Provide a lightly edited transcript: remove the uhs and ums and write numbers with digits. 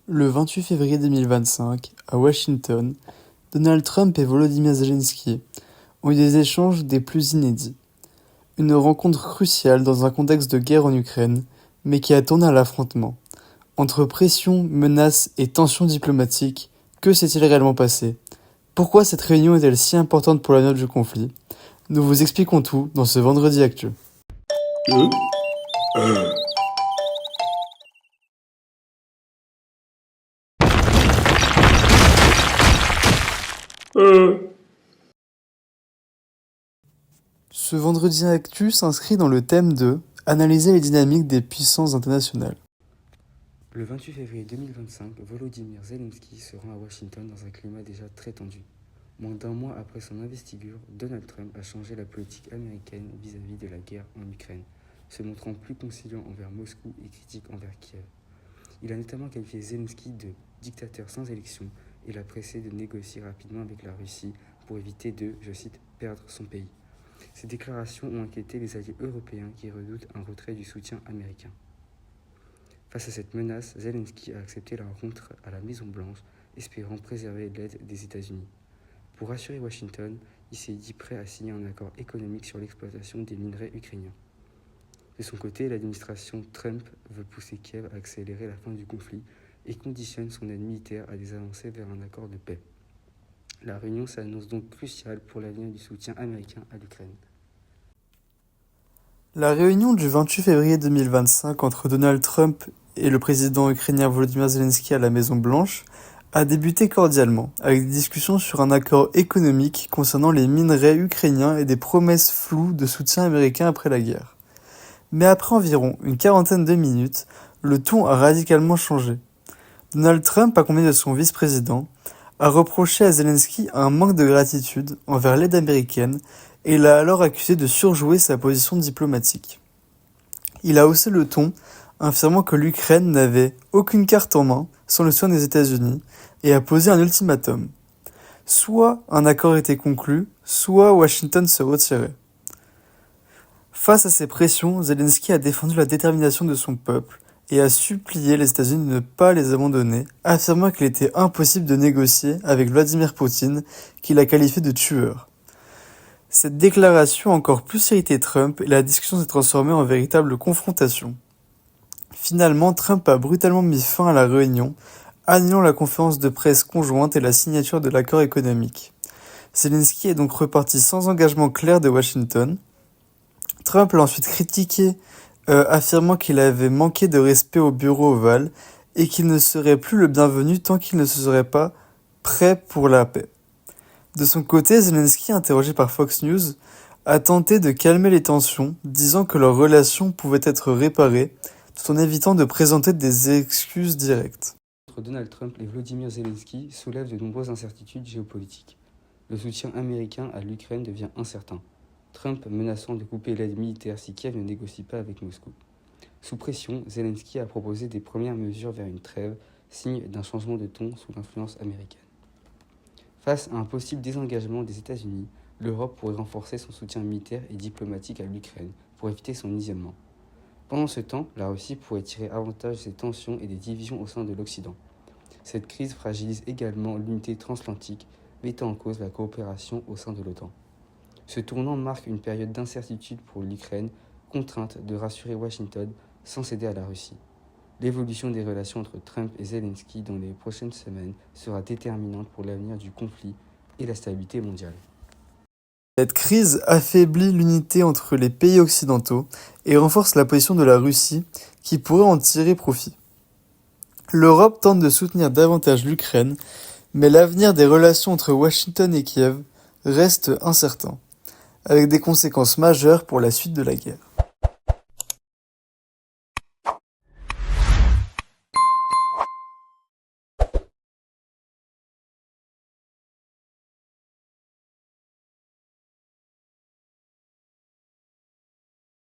Le 28 février 2025, à Washington, Donald Trump et Volodymyr Zelensky ont eu des échanges des plus inédits. Une rencontre cruciale dans un contexte de guerre en Ukraine, mais qui a tourné à l'affrontement. Entre pression, menaces et tensions diplomatiques, que s'est-il réellement passé? Pourquoi cette réunion est-elle si importante pour la note du conflit? Nous vous expliquons tout dans ce Vendredi Actu. Ce Vendredi Actu s'inscrit dans le thème de analyser les dynamiques des puissances internationales. Le 28 février 2025, Volodymyr Zelensky se rend à Washington dans un climat déjà très tendu. Moins d'un mois après son investiture, Donald Trump a changé la politique américaine vis-à-vis de la guerre en Ukraine, se montrant plus conciliant envers Moscou et critique envers Kiev. Il a notamment qualifié Zelensky de dictateur sans élection et l'a pressé de négocier rapidement avec la Russie pour éviter de, je cite, perdre son pays. Ces déclarations ont inquiété les alliés européens qui redoutent un retrait du soutien américain. Face à cette menace, Zelensky a accepté la rencontre à la Maison-Blanche, espérant préserver l'aide des États-Unis. Pour rassurer Washington, il s'est dit prêt à signer un accord économique sur l'exploitation des minerais ukrainiens. De son côté, l'administration Trump veut pousser Kiev à accélérer la fin du conflit et conditionne son aide militaire à des avancées vers un accord de paix. La réunion s'annonce donc cruciale pour l'avenir du soutien américain à l'Ukraine. La réunion du 28 février 2025 entre Donald Trump et le président ukrainien Volodymyr Zelensky à la Maison-Blanche a débuté cordialement, avec des discussions sur un accord économique concernant les minerais ukrainiens et des promesses floues de soutien américain après la guerre. Mais après environ une quarantaine de minutes, le ton a radicalement changé. Donald Trump, accompagné de son vice-président, a reproché à Zelensky un manque de gratitude envers l'aide américaine et l'a alors accusé de surjouer sa position diplomatique. Il a haussé le ton, affirmant que l'Ukraine n'avait aucune carte en main sans le soutien des États-Unis et a posé un ultimatum. Soit un accord était conclu, soit Washington se retirait. Face à ces pressions, Zelensky a défendu la détermination de son peuple et a supplié les États-Unis de ne pas les abandonner, affirmant qu'il était impossible de négocier avec Vladimir Poutine, qu'il a qualifié de tueur. Cette déclaration a encore plus irrité Trump et la discussion s'est transformée en véritable confrontation. Finalement, Trump a brutalement mis fin à la réunion, annulant la conférence de presse conjointe et la signature de l'accord économique. Zelensky est donc reparti sans engagement clair de Washington. Trump l'a ensuite critiqué, affirmant qu'il avait manqué de respect au bureau ovale et qu'il ne serait plus le bienvenu tant qu'il ne se serait pas prêt pour la paix. De son côté, Zelensky, interrogé par Fox News, a tenté de calmer les tensions, disant que leur relation pouvait être réparée, tout en évitant de présenter des excuses directes. Entre Donald Trump et Volodymyr Zelensky soulève de nombreuses incertitudes géopolitiques. Le soutien américain à l'Ukraine devient incertain, Trump menaçant de couper l'aide militaire si Kiev ne négocie pas avec Moscou. Sous pression, Zelensky a proposé des premières mesures vers une trêve, signe d'un changement de ton sous l'influence américaine. Face à un possible désengagement des États-Unis, l'Europe pourrait renforcer son soutien militaire et diplomatique à l'Ukraine pour éviter son isolement. Pendant ce temps, la Russie pourrait tirer avantage de ces tensions et des divisions au sein de l'Occident. Cette crise fragilise également l'unité transatlantique, mettant en cause la coopération au sein de l'OTAN. Ce tournant marque une période d'incertitude pour l'Ukraine, contrainte de rassurer Washington sans céder à la Russie. L'évolution des relations entre Trump et Zelensky dans les prochaines semaines sera déterminante pour l'avenir du conflit et la stabilité mondiale. Cette crise affaiblit l'unité entre les pays occidentaux et renforce la position de la Russie, qui pourrait en tirer profit. L'Europe tente de soutenir davantage l'Ukraine, mais l'avenir des relations entre Washington et Kiev reste incertain, avec des conséquences majeures pour la suite de la guerre.